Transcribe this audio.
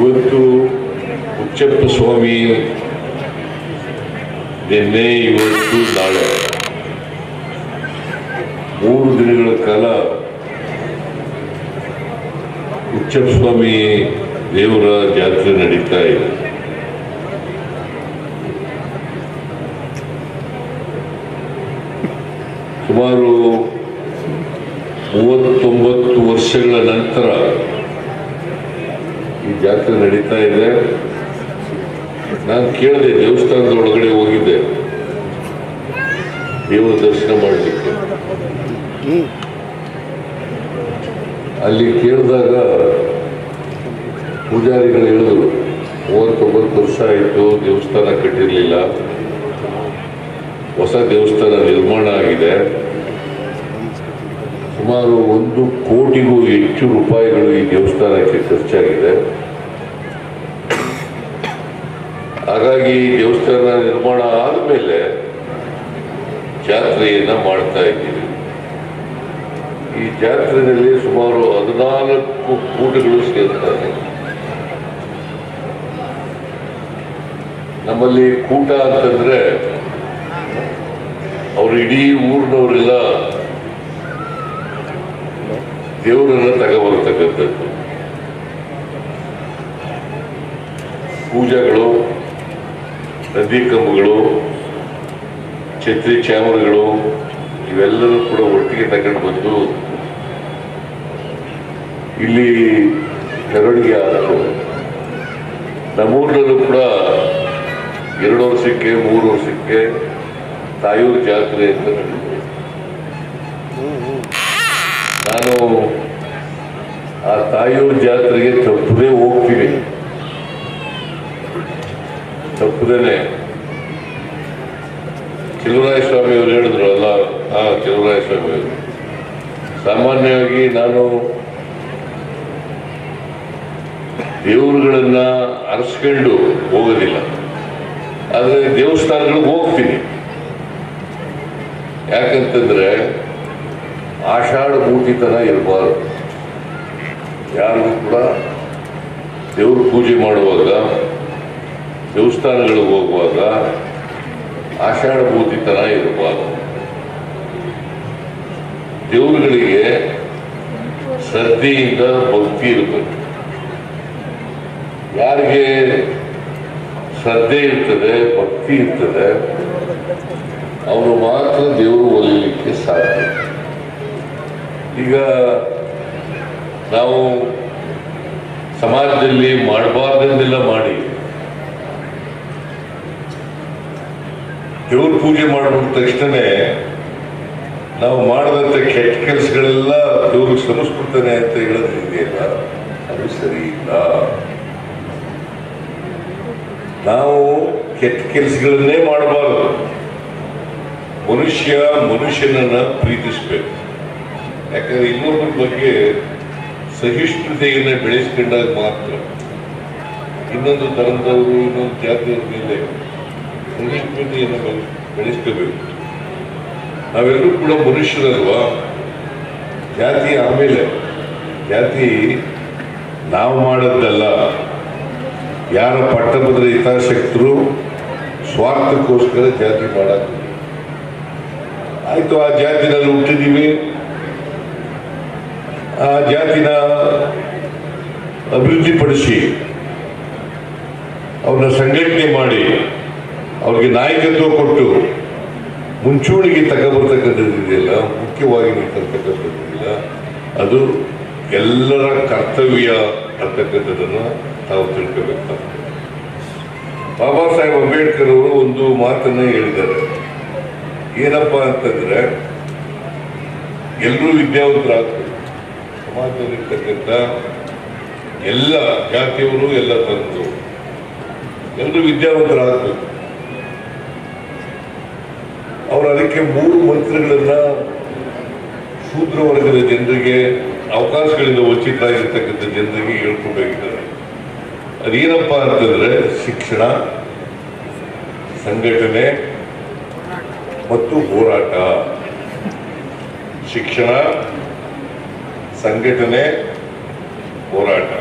ಇವತ್ತು ಉಚ್ಚಪ್ಪ ಸ್ವಾಮಿ ನಿನ್ನೆ ಇವತ್ತು ನಾಳೆ 3 ದಿನಗಳ ಕಾಲ ಉಚ್ಚಪ್ಪ ಸ್ವಾಮಿ ದೇವರ ಜಾತ್ರೆ ನಡೀತಾ ಇದೆ. ಸುಮಾರು 39 ವರ್ಷಗಳ ನಂತರ ಈ ಜಾತ್ರೆ ನಡೀತಾ ಇದೆ. ನಾನು ಕೇಳಿದೆ, ದೇವಸ್ಥಾನದ ಒಳಗಡೆ ಹೋಗಿದ್ದೆ ದೇವರ ದರ್ಶನ ಮಾಡಲಿಕ್ಕೆ. ಅಲ್ಲಿ ಕೇಳಿದಾಗ ಪೂಜಾರಿಗಳು ಹೇಳಿದ್ರು, 39 ವರ್ಷ ಆಯಿತು, ದೇವಸ್ಥಾನ ಕಟ್ಟಿರಲಿಲ್ಲ, ಹೊಸ ದೇವಸ್ಥಾನ ನಿರ್ಮಾಣ ಆಗಿದೆ, ಸುಮಾರು 1 ಕೋಟಿಗೂ ಹೆಚ್ಚು ರೂಪಾಯಿಗಳು ಈ ದೇವಸ್ಥಾನಕ್ಕೆ ಖರ್ಚಾಗಿದೆ. ಹಾಗಾಗಿ ದೇವಸ್ಥಾನ ನಿರ್ಮಾಣ ಆದಮೇಲೆ ಜಾತ್ರೆಯನ್ನ ಮಾಡ್ತಾ ಇದ್ದೀವಿ. ಈ ಜಾತ್ರೆಯಲ್ಲಿ ಸುಮಾರು 14 ಕೂಟಗಳು ಸೇರ್ತಾರೆ. ನಮ್ಮಲ್ಲಿ ಕೂಟ ಅಂತಂದ್ರೆ ಅವರು ಇಡೀ ಊರಿನವರೆಲ್ಲ ದೇವರನ್ನ ತಗೊಬರ್ತಕ್ಕಂಥದ್ದು. ಪೂಜೆಗಳು, ನದಿ ಕಂಬಗಳು, ಛತ್ರಿ ಚಾಮರಗಳು ಇವೆಲ್ಲರೂ ಕೂಡ ಒಟ್ಟಿಗೆ ತಗೊಂಡು ಬಂದು ಇಲ್ಲಿ ಮೆರವಣಿಗೆ ಆಯಿತು. ನಮ್ಮೂರಿನಲ್ಲೂ ಕೂಡ 2 ವರ್ಷಕ್ಕೆ 3 ವರ್ಷಕ್ಕೆ ತಾಯೂರು ಜಾತ್ರೆ ಅಂತ ನಡೆಯುತ್ತೆ. ನಾನು ಆ ತಾಯೂರು ಜಾತ್ರೆಗೆ ತಪ್ಪದೇ ಹೋಗ್ತೀನಿ. ತಪ್ಪದೇನೆ ಚೆಲುವರಾಯ ಸ್ವಾಮಿ ಅವರು ಹೇಳಿದ್ರು ಅಲ್ಲ, ಚೆಲುವರಾಯ ಸ್ವಾಮಿ ಅವರು, ಸಾಮಾನ್ಯವಾಗಿ ನಾನು ದೇವರುಗಳನ್ನ ಅರಸ್ಕೊಂಡು ಹೋಗೋದಿಲ್ಲ, ಆದರೆ ದೇವಸ್ಥಾನಗಳಿಗೆ ಹೋಗ್ತೀನಿ. ಯಾಕಂತಂದ್ರೆ ಆಷಾಢ ಮೂಟಿತನ ಇರಬಾರ್ದು. ಯಾರಿಗೂ ಕೂಡ ದೇವ್ರ ಪೂಜೆ ಮಾಡುವಾಗ, ದೇವಸ್ಥಾನಗಳಿಗೆ ಹೋಗುವಾಗ ಆಷಾಢ ಮೂಟಿತನ ಇರಬಾರ್ದು. ದೇವರುಗಳಿಗೆ ಶ್ರದ್ಧೆಯಿಂದ ಭಕ್ತಿ ಇರಬೇಕು. ಯಾರಿಗೆ ಶ್ರದ್ಧೆ ಇರ್ತದೆ, ಭಕ್ತಿ ಇರ್ತದೆ, ಅವರು ಮಾತ್ರ ದೇವರು ಒಲಿಲಿಕ್ಕೆ ಸಾಧ್ಯ. ಈಗ ನಾವು ಸಮಾಜದಲ್ಲಿ ಮಾಡಬಾರ್ದನ್ನೆಲ್ಲ ಮಾಡಿ ದೇವ್ರ ಪೂಜೆ ಮಾಡಿದ ತಕ್ಷಣವೇ ನಾವು ಮಾಡಿದಂಥ ಕೆಟ್ಟ ಕೆಲಸಗಳೆಲ್ಲ ದೇವ್ರಿಗೆ ಶ್ರಮಿಸ್ಬಿಡ್ತಾನೆ ಅಂತ ಹೇಳೋದಿದೆಯಲ್ಲ, ಅದು ಸರಿ ಇಲ್ಲ. ನಾವು ಕೆಟ್ಟ ಕೆಲಸಗಳನ್ನೇ ಮಾಡಬಾರದು. ಮನುಷ್ಯನನ್ನ ಪ್ರೀತಿಸ್ಬೇಕು. ಯಾಕಂದ್ರೆ ಇನ್ನೊಬ್ಬರ ಬಗ್ಗೆ ಸಹಿಷ್ಣುತೆಯನ್ನು ಬೆಳೆಸ್ಕೊಂಡಾಗ ಮಾತ್ರ ಇನ್ನೊಂದು ಧರ್ಮದವರು, ಇನ್ನೊಂದು ಜಾತಿಯವ್ರ ಮೇಲೆ ಸಹಿಷ್ಣುತೆಯನ್ನು ಬೆಳೆಸ್ಕೋಬೇಕು. ನಾವೆಲ್ಲರೂ ಕೂಡ ಮನುಷ್ಯರಲ್ವಾ. ಜಾತಿ ಆಮೇಲೆ, ಜಾತಿ ನಾವು ಮಾಡೋದಲ್ಲ. ಯಾರ ಪಟ್ಟಭದ್ರ ಹಿತಾಸಕ್ತರು ಸ್ವಾರ್ಥಕ್ಕೋಸ್ಕರ ಜಾತಿ ಮಾಡಕ್ಕೆ ಆಯ್ತು, ಆ ಜಾತಿನಲ್ಲಿ ಹುಟ್ಟಿದೀವಿ, ಆ ಜಾತಿನ ಅಭಿವೃದ್ಧಿಪಡಿಸಿ ಅವ್ರನ್ನ ಸಂಘಟನೆ ಮಾಡಿ ಅವ್ರಿಗೆ ನಾಯಕತ್ವ ಕೊಟ್ಟು ಮುಂಚೂಣಿಗೆ ತಗೊಬರ್ತಕ್ಕಂಥದ್ದಿದೆಯಲ್ಲ, ಮುಖ್ಯವಾಗಿ ತರ್ತಕ್ಕಂಥದ್ದಿಲ್ಲ, ಅದು ಎಲ್ಲರ ಕರ್ತವ್ಯ ಅಂತಕ್ಕಂಥದ್ದನ್ನು ನಾವು ತಿಳ್ಕೋಬೇಕಾಗ್ತದೆ. ಬಾಬಾ ಸಾಹೇಬ್ ಅಂಬೇಡ್ಕರ್ ಅವರು ಒಂದು ಮಾತನ್ನ ಹೇಳಿದ್ದಾರೆ. ಏನಪ್ಪಾ ಅಂತಂದ್ರೆ, ಎಲ್ಲರೂ ವಿದ್ಯಾವಂತರಾಗಬೇಕು. ಸಮಾಜದಲ್ಲಿರ್ತಕ್ಕಂಥ ಎಲ್ಲ ಜಾತಿಯವರು, ಎಲ್ಲ ಧರ್ಮದವರು ಎಲ್ಲರೂ ವಿದ್ಯಾವಂತರಾಗಬೇಕು. ಅವರು ಅದಕ್ಕೆ 3 ಮಂತ್ರಗಳನ್ನ ಶೂದ್ರ ವರ್ಗದ ಜನರಿಗೆ, ಅವಕಾಶಗಳಿಂದ ವಂಚಿತರಾಗಿರ್ತಕ್ಕಂಥ ಜನರಿಗೆ ಹೇಳ್ಕೊಬೇಕಾಗಿದ್ದಾರೆ. ಅದೇನಪ್ಪ ಅಂತಂದ್ರೆ ಶಿಕ್ಷಣ, ಸಂಘಟನೆ ಮತ್ತು ಹೋರಾಟ. ಶಿಕ್ಷಣ, ಸಂಘಟನೆ, ಹೋರಾಟ.